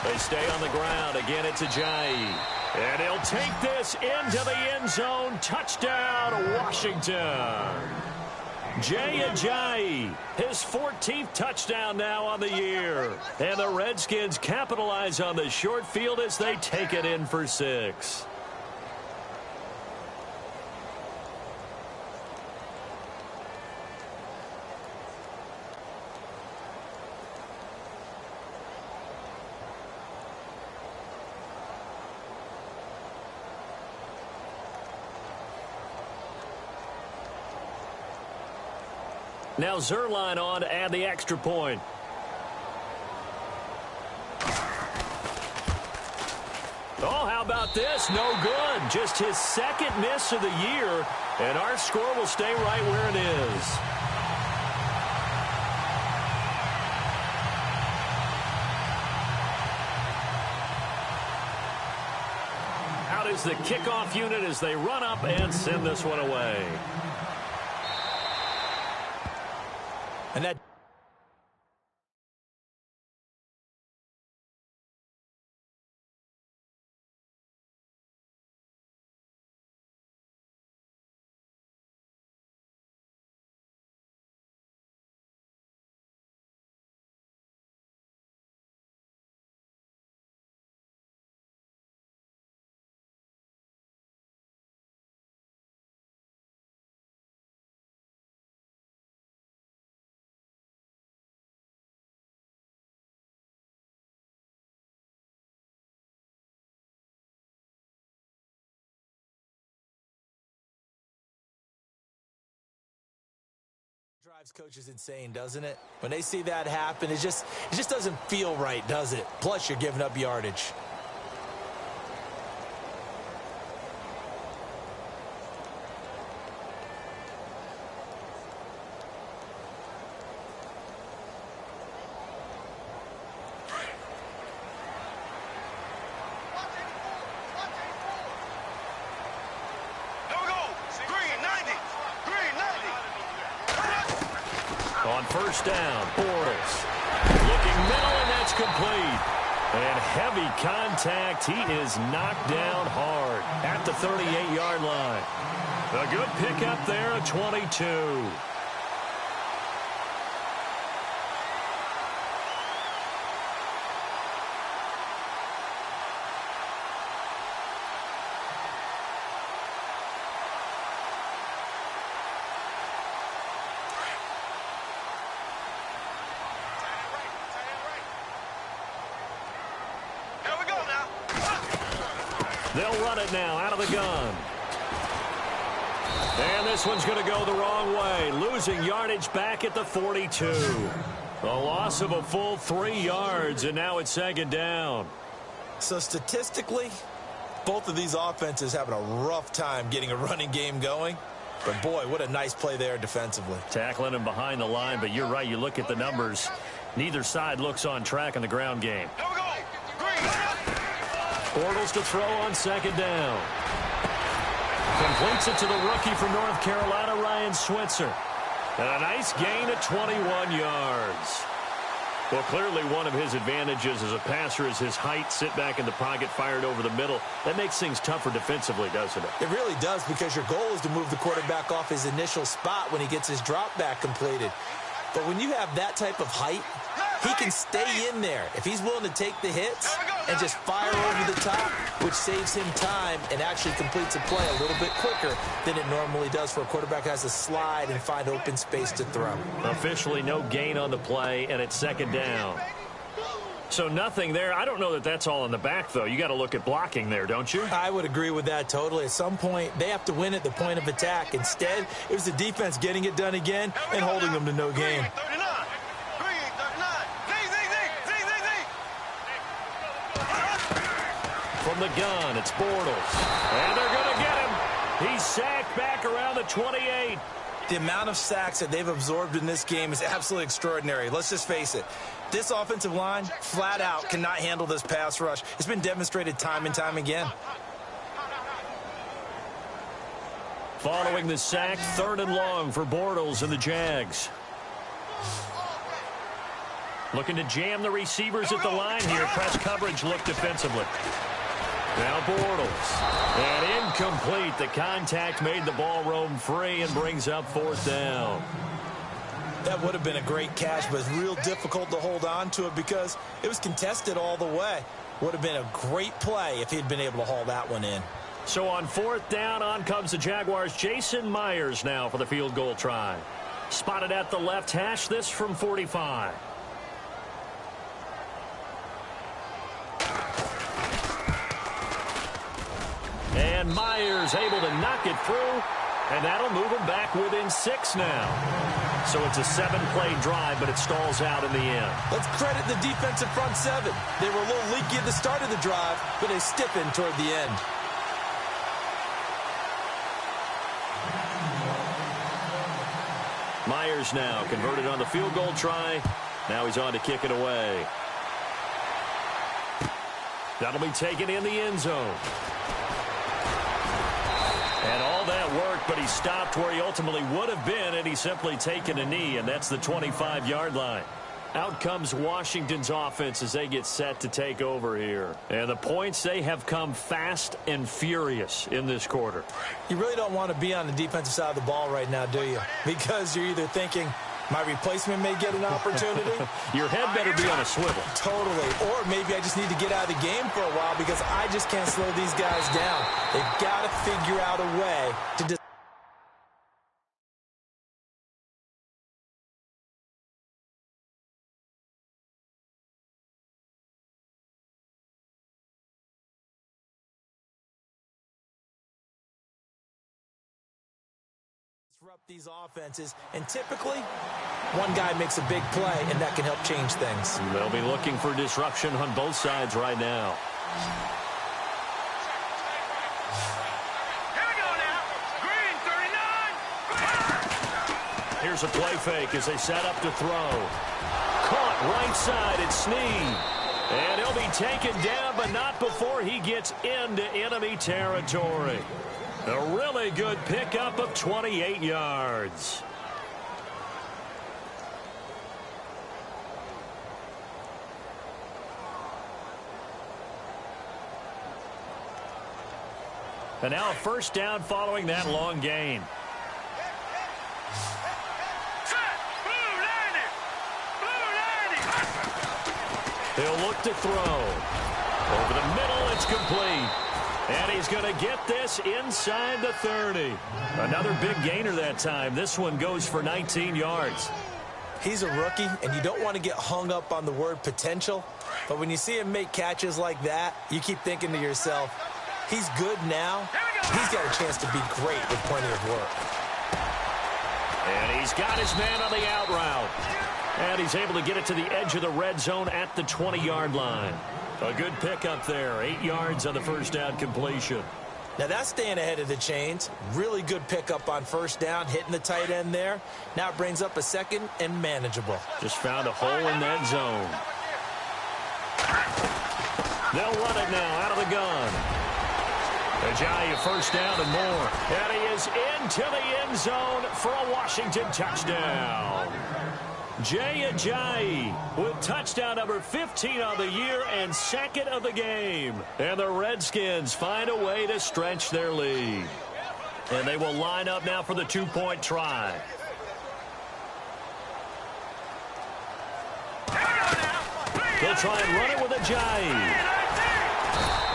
They stay on the ground. Again, it's Ajayi. And he'll take this into the end zone. Touchdown, Washington. Jay Ajayi, his 14th touchdown now on the year. And the Redskins capitalize on the short field as they take it in for 6. Now Zerline on to add the extra point. Oh, how about this? No good. Just his second miss of the year, and our score will stay right where it is. Out is the kickoff unit as they run up and send this one away. And that drives coaches insane, doesn't it? When they see that happen, it just doesn't feel right, does it? Plus, you're giving up yardage. On first down, Bortles. Looking middle, and that's complete. And heavy contact. He is knocked down hard at the 38-yard line. A good pickup there at 22. They'll run it now out of the gun. And this one's going to go the wrong way. Losing yardage back at the 42. A loss of a full 3 yards, and now it's second down. So statistically, both of these offenses having a rough time getting a running game going. But, boy, what a nice play there defensively. Tackling him behind the line, but you're right. You look at the numbers. Neither side looks on track in the ground game. Bortles to throw on second down. Completes it to the rookie from North Carolina, Ryan Switzer. And a nice gain at 21 yards. Well, clearly one of his advantages as a passer is his height. Sit back in the pocket, fired over the middle. That makes things tougher defensively, doesn't it? It really does, because your goal is to move the quarterback off his initial spot when he gets his drop back completed. But when you have that type of height, he can stay in there if he's willing to take the hits and just fire over the top, which saves him time and actually completes a play a little bit quicker than it normally does for a quarterback who has to slide and find open space to throw. Officially no gain on the play, and it's second down. So nothing there. I don't know that that's all in the back, though. You got to look at blocking there, don't you? I would agree with that totally. At some point, they have to win at the point of attack. Instead, it was the defense getting it done again and holding them to no gain. From the gun, it's Bortles. And they're going to get him. He's sacked back around the 28. The amount of sacks that they've absorbed in this game is absolutely extraordinary. Let's just face it. This offensive line, flat out, cannot handle this pass rush. It's been demonstrated time and time again. Following the sack, 3rd and long for Bortles and the Jags. Looking to jam the receivers at the line here. Press coverage look defensively. Now Bortles. And incomplete. The contact made the ball roam free and brings up fourth down. That would have been a great catch, but it's real difficult to hold on to it because it was contested all the way. Would have been a great play if he'd been able to haul that one in. So on fourth down, on comes the Jaguars' Jason Myers now for the field goal try. Spotted at the left hash, this from 45. And Myers able to knock it through, and that'll move him back within 6 now. So it's a 7-play drive, but it stalls out in the end. Let's credit the defensive front seven. They were a little leaky at the start of the drive, but they stiffened toward the end. Myers now converted on the field goal try. Now he's on to kick it away. That'll be taken in the end zone. And all that work, but he stopped where he ultimately would have been, and he's simply taken a knee, and that's the 25-yard line. Out comes Washington's offense as they get set to take over here. And the points, they have come fast and furious in this quarter. You really don't want to be on the defensive side of the ball right now, do you? Because you're either thinking, my replacement may get an opportunity. Your head better be on a swivel. Totally. Or maybe I just need to get out of the game for a while because I just can't slow these guys down. They've got to figure out a way to disrupt these offenses, and typically one guy makes a big play and that can help change things. They'll be looking for disruption on both sides right now. Here we go now. Green 39. Here's a play fake as they set up to throw. Caught right side, it's Snead. And he'll be taken down, but not before he gets into enemy territory. A really good pickup of 28 yards. And now a first down following that long gain. He'll look to throw. Over the middle, it's complete. And he's going to get this inside the 30. Another big gainer that time. This one goes for 19 yards. He's a rookie, and you don't want to get hung up on the word potential. But when you see him make catches like that, you keep thinking to yourself, he's good now. He's got a chance to be great with plenty of work. And he's got his man on the out route. And he's able to get it to the edge of the red zone at the 20-yard line. A good pickup there. 8 yards on the first down completion. Now that's staying ahead of the chains. Really good pickup on first down, hitting the tight end there. Now it brings up a second and manageable. Just found a hole in that zone. They'll run it now out of the gun. Ajayi first down and more. And he is into the end zone for a Washington touchdown. Jay Ajayi with touchdown number 15 on the year and second of the game. And the Redskins find a way to stretch their lead. And they will line up now for the two-point try. They'll try and run it with Ajayi.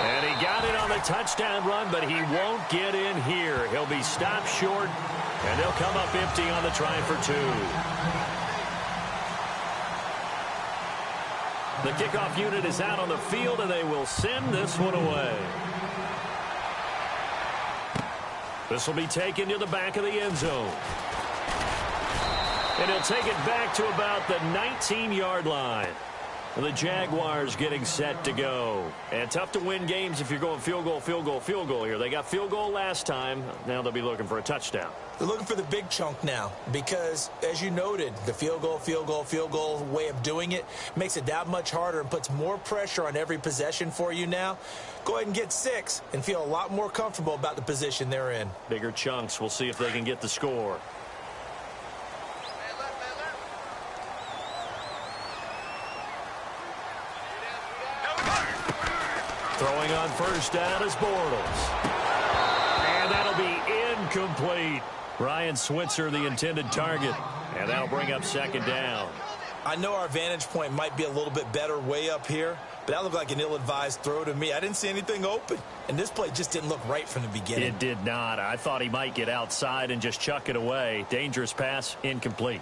And he got it on the touchdown run, but he won't get in here. He'll be stopped short, and they'll come up empty on the try for two. The kickoff unit is out on the field, and they will send this one away. This will be taken to the back of the end zone. And he'll take it back to about the 19-yard line. The Jaguars getting set to go. And tough to win games if you're going field goal, field goal, field goal here. They got field goal last time. Now they'll be looking for a touchdown. They're looking for the big chunk now because, as you noted, the field goal, field goal, field goal way of doing it makes it that much harder and puts more pressure on every possession for you now. Go ahead and get 6 and feel a lot more comfortable about the position they're in. Bigger chunks. We'll see if they can get the score. Throwing on first down is Bortles. And that'll be incomplete. Ryan Switzer, the intended target. And that'll bring up second down. I know our vantage point might be a little bit better way up here, but that looked like an ill-advised throw to me. I didn't see anything open, and this play just didn't look right from the beginning. It did not. I thought he might get outside and just chuck it away. Dangerous pass, incomplete.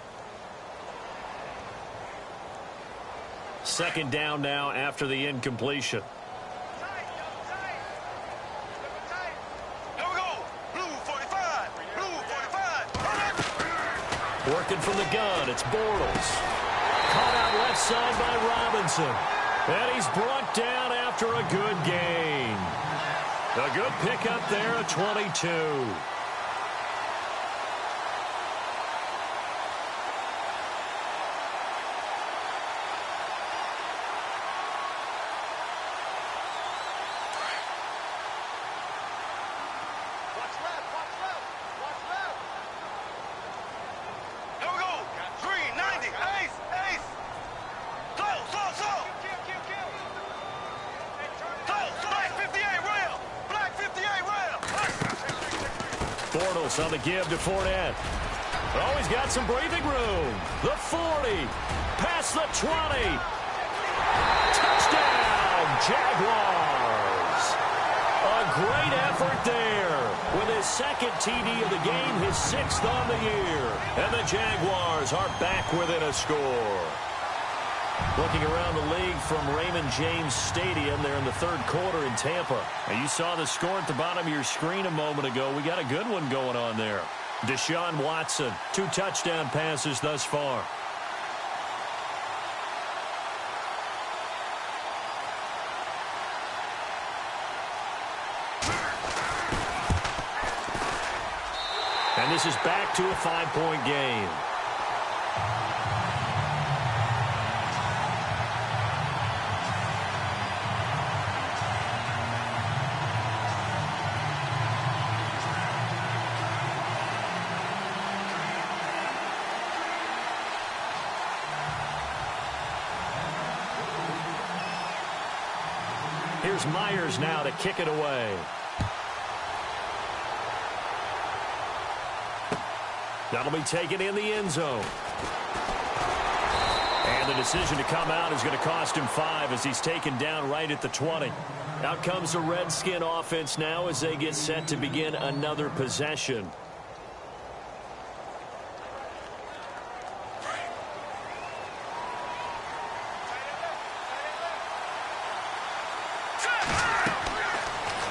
Second down now after the incompletion. Working from the gun, it's Bortles. Caught out left side by Robinson. And he's brought down after a good gain. A good pickup there at 22. Bortles on the give to Fournette. Oh, he's got some breathing room. The 40. Past the 20. Touchdown, Jaguars. A great effort there. With his second TD of the game, his sixth on the year. And the Jaguars are back within a score. Looking around the league from Raymond James Stadium there in the third quarter in Tampa. And you saw the score at the bottom of your screen a moment ago. We got a good one going on there. Deshaun Watson, 2 touchdown passes thus far. And this is back to a 5-point game. Here's Myers now to kick it away. That'll be taken in the end zone. And the decision to come out is going to cost him 5 as he's taken down right at the 20. Out comes the Redskin offense now as they get set to begin another possession.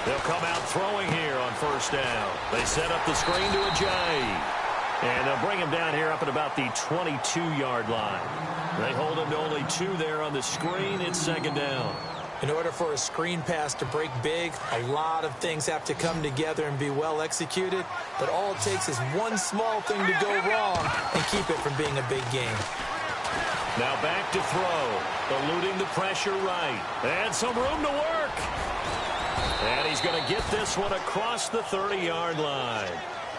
They'll come out throwing here on first down. They set up the screen to Ajayi. And they'll bring him down here up at about the 22-yard line. They hold him to only 2 there on the screen. It's second down. In order for a screen pass to break big, a lot of things have to come together and be well executed. But all it takes is one small thing to go wrong and keep it from being a big game. Now back to throw. Eluding the pressure right. And some room to work. And he's going to get this one across the 30-yard line.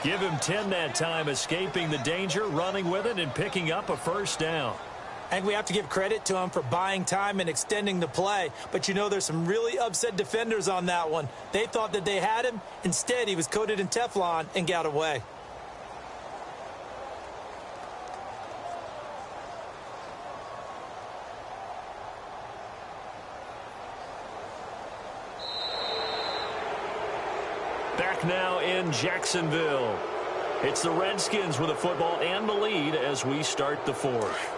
Give him 10 that time, escaping the danger, running with it, and picking up a first down. And we have to give credit to him for buying time and extending the play. But, you know, there's some really upset defenders on that one. They thought that they had him. Instead, he was coated in Teflon and got away. Back now in Jacksonville. It's the Redskins with the football and the lead as we start the fourth.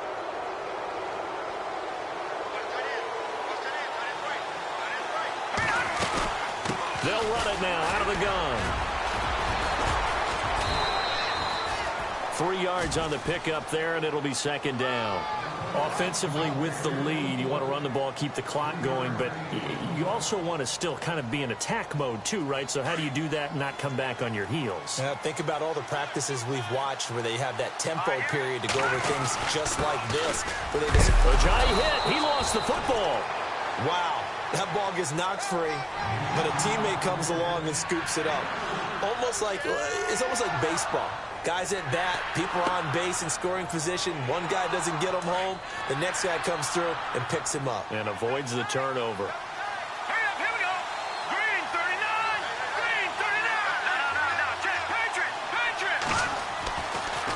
They'll run it now out of the gun. 3 yards on the pickup there, and it'll be second down. Offensively with the lead, you want to run the ball, keep the clock going, but you also want to still kind of be in attack mode too, right? So how do you do that and not come back on your heels? Now, think about all the practices we've watched where they have that tempo period to go over things just like this. Where they just... Ajayi hit. He lost the football. Wow. That ball gets knocked free, but a teammate comes along and scoops it up. It's almost like baseball. Guys at bat, people are on base in scoring position. One guy doesn't get him home. The next guy comes through and picks him up. And avoids the turnover.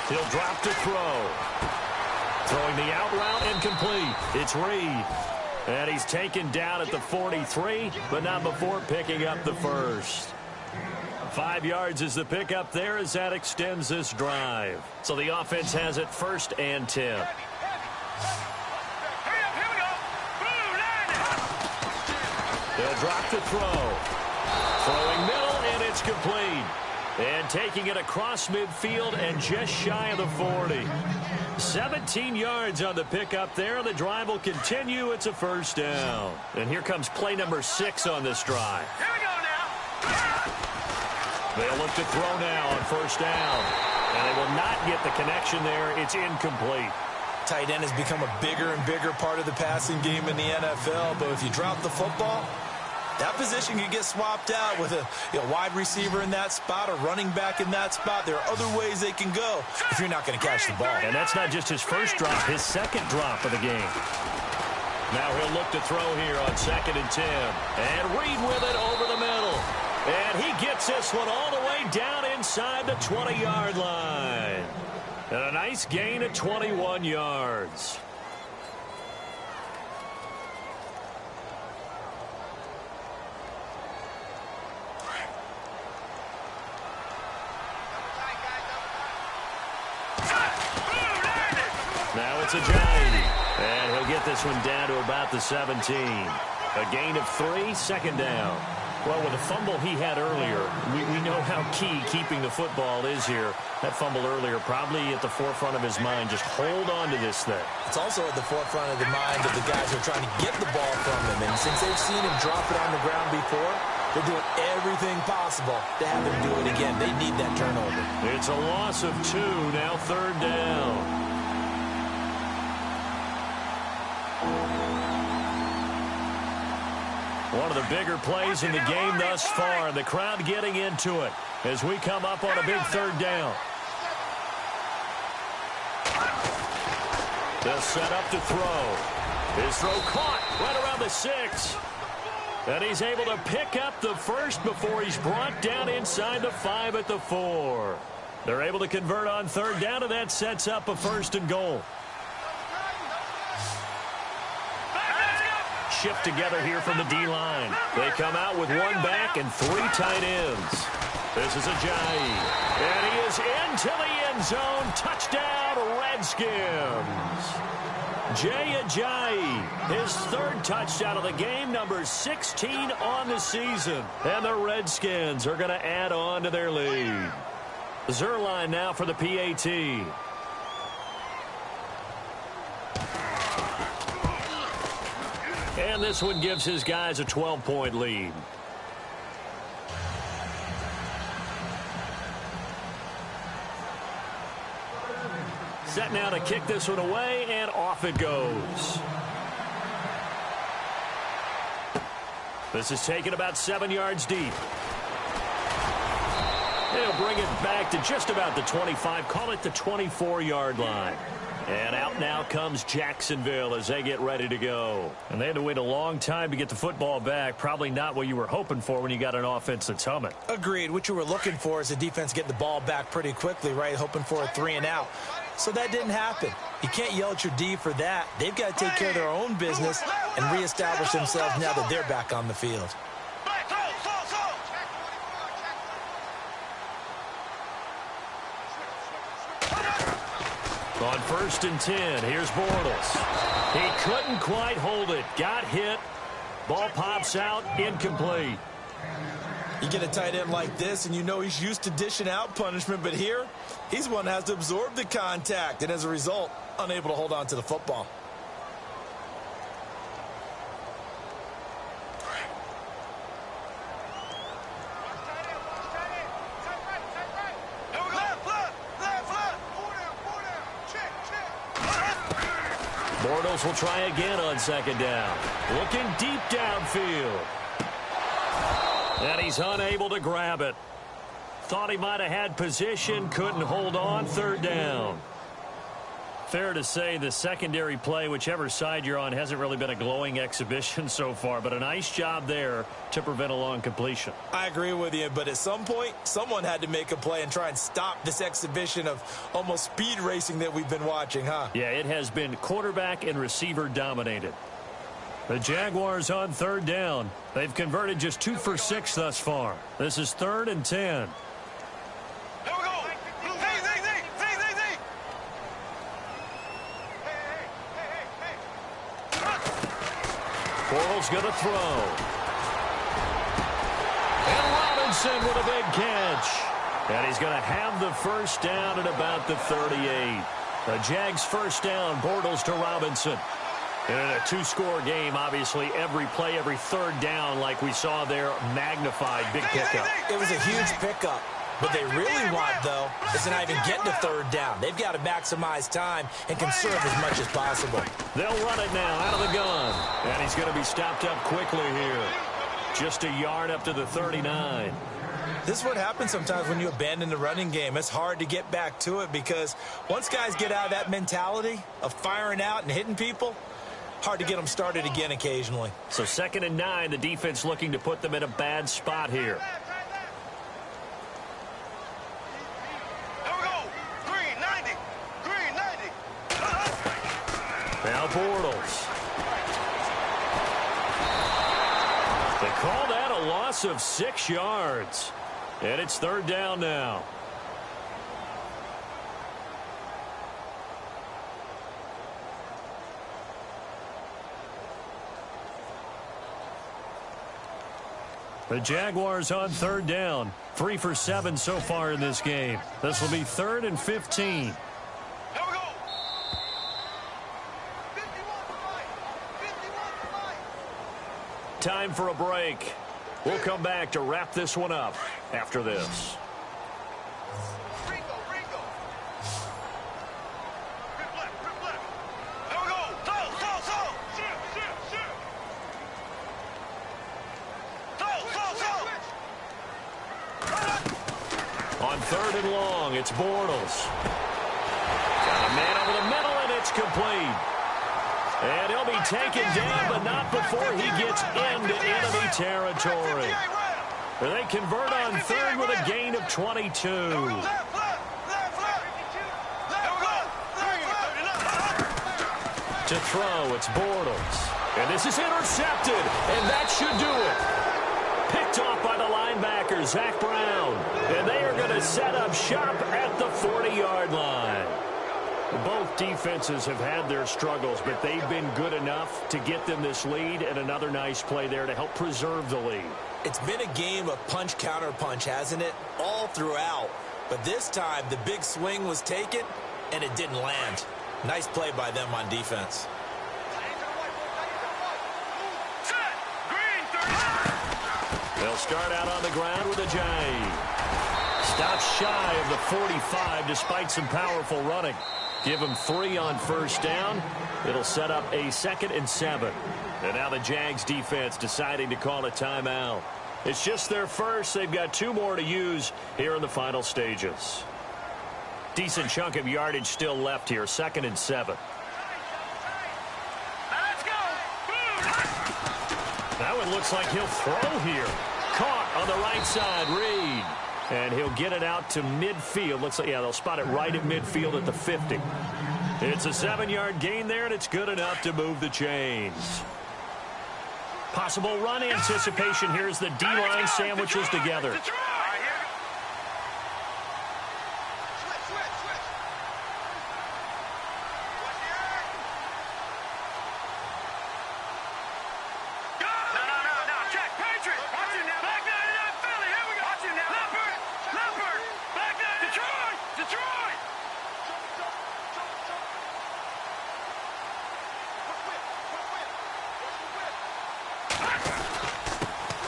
He'll drop to throw. Throwing the out route incomplete. It's Reed. And he's taken down at the 43, but not before picking up the first. 5 yards is the pickup there as that extends this drive. So the offense has it 1st and 10. They'll drop to throw. Throwing middle, and it's complete. And taking it across midfield and just shy of the 40. 17 yards on the pickup there. The drive will continue. It's a 1st down. And here comes play number 6 on this drive. Here we go now. They'll look to throw now on 1st down. And they will not get the connection there. It's incomplete. Tight end has become a bigger and bigger part of the passing game in the NFL. But if you drop the football, that position can get swapped out with a wide receiver in that spot, a running back in that spot. There are other ways they can go if you're not going to catch the ball. And that's not just his first drop, his second drop of the game. Now he'll look to throw here on 2nd and 10. And Reed with it over the middle. And he gets this one all the way down inside the 20-yard line. And a nice gain of 21 yards. Now it's Ajayi. And he'll get this one down to about the 17. A gain of 3, 2nd down. Well, with the fumble he had earlier, we know how key keeping the football is here. That fumble earlier probably at the forefront of his mind. Just hold on to this thing. It's also at the forefront of the mind of the guys who are trying to get the ball from him. And since they've seen him drop it on the ground before, they're doing everything possible to have him do it again. They need that turnover. It's a loss of 2, now 3rd down. One of the bigger plays in the game thus far. The crowd getting into it as we come up on a big 3rd down. They'll set up to throw. His throw caught right around the 6. And he's able to pick up the first before he's brought down inside the 5 at the 4. They're able to convert on 3rd down, and that sets up a 1st and goal. Shift together here from the D-line. They come out with 1 back and 3 tight ends. This is Ajayi. And he is into the end zone. Touchdown, Redskins. Jay Ajayi, his 3rd touchdown of the game, number 16 on the season. And the Redskins are going to add on to their lead. Zerline now for the PAT. And this one gives his guys a 12-point lead. Set now to kick this one away, and off it goes. This is taken about 7 yards deep. They'll bring it back to just about the 25, call it the 24-yard line. And out now comes Jacksonville as they get ready to go. And they had to wait a long time to get the football back. Probably not what you were hoping for when you got an offense that's humming. Agreed. What you were looking for is the defense getting the ball back pretty quickly, right? Hoping for a 3 and out. So that didn't happen. You can't yell at your D for that. They've got to take care of their own business and reestablish themselves now that they're back on the field. On 1st and 10, here's Bortles. He couldn't quite hold it. Got hit. Ball pops out. Incomplete. You get a tight end like this, and you know he's used to dishing out punishment, but here, he's one that has to absorb the contact, and as a result, unable to hold on to the football. Bortles will try again on 2nd down. Looking deep downfield. And he's unable to grab it. Thought he might have had position, couldn't hold on. 3rd down. Fair to say the secondary play, whichever side you're on, hasn't really been a glowing exhibition so far, but a nice job there to prevent a long completion. I agree with you, but at some point, someone had to make a play and try and stop this exhibition of almost speed racing that we've been watching, huh? Yeah, it has been quarterback and receiver dominated. The Jaguars on third down. They've converted just 2 for 6 thus far. This is 3rd and 10. Bortles going to throw. And Robinson with a big catch. And he's going to have the first down at about the 38. The Jags first down, Bortles to Robinson. And in a 2-score game, obviously, every play, every third down, like we saw there, magnified. Big pickup. It was a huge pickup. What they really want, though, is to not even get to third down. They've got to maximize time and conserve as much as possible. They'll run it now out of the gun. And he's going to be stopped up quickly here. Just a yard up to the 39. This is what happens sometimes when you abandon the running game. It's hard to get back to it because once guys get out of that mentality of firing out and hitting people, hard to get them started again occasionally. So 2nd and 9, the defense looking to put them in a bad spot here. Now Bortles. They call that a loss of 6 yards. And it's 3rd down now. The Jaguars on 3rd down. 3 for 7 so far in this game. This will be 3rd and 15. Time for a break. We'll come back to wrap this one up after this. On 3rd and long, it's Bortles. Got a man over the middle, and it's complete. And he'll be taken down, but not before he gets into enemy territory. They convert on 3rd with a gain of 22. To throw, it's Bortles. And this is intercepted, and that should do it. Picked off by the linebacker, Zach Brown. And they are going to set up shop at the 40-yard line. Both defenses have had their struggles, but they've been good enough to get them this lead, and another nice play there to help preserve the lead. It's been a game of punch-counter-punch, hasn't it? All throughout. But this time, the big swing was taken, and it didn't land. Nice play by them on defense. They'll start out on the ground with a J. Stops shy of the 45 despite some powerful running. Give him 3 on first down. It'll set up a 2nd and 7. And now the Jags defense deciding to call a timeout. It's just their first. They've got 2 more to use here in the final stages. Decent chunk of yardage still left here. 2nd and 7. That one looks like he'll throw here. Caught on the right side, Reed. And he'll get it out to midfield. Looks like, yeah, they'll spot it right at midfield at the 50. It's a 7-yard gain there, and it's good enough to move the chains. Possible run anticipation here as the D-line sandwiches together.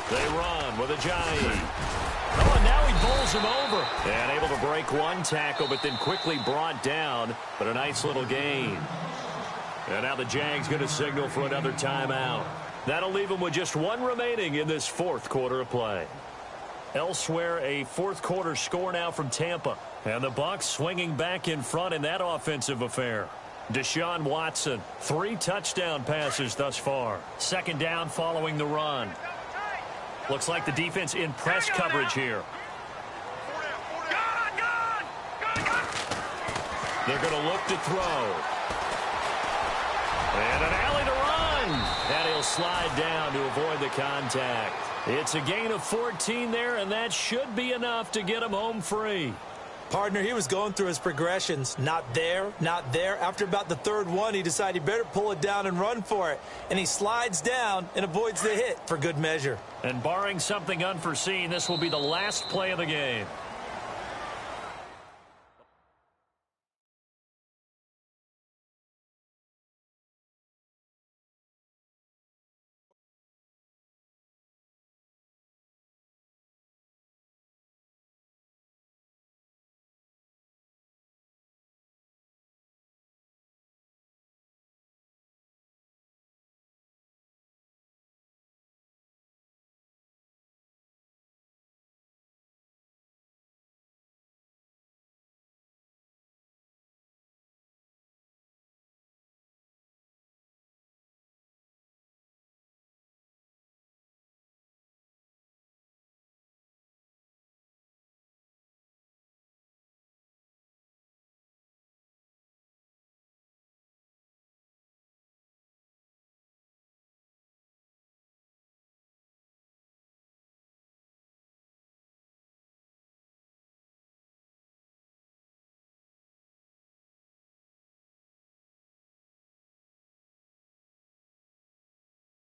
They run with a giant. Oh, and now he bowls him over. And able to break one tackle, but then quickly brought down. But a nice little gain. And now the Jags going to signal for another timeout. That'll leave them with just 1 remaining in this 4th quarter of play. Elsewhere, a 4th quarter score now from Tampa. And the Bucs swinging back in front in that offensive affair. Deshaun Watson, 3 touchdown passes thus far. Second down following the run. Looks like the defense in press coverage here. They're going to look to throw. And an alley to run. And he'll slide down to avoid the contact. It's a gain of 14 there, and that should be enough to get him home free. Partner, he was going through his progressions. Not there, not there. After about the third one, he decided he better pull it down and run for it. And he slides down and avoids the hit for good measure. And barring something unforeseen, this will be the last play of the game.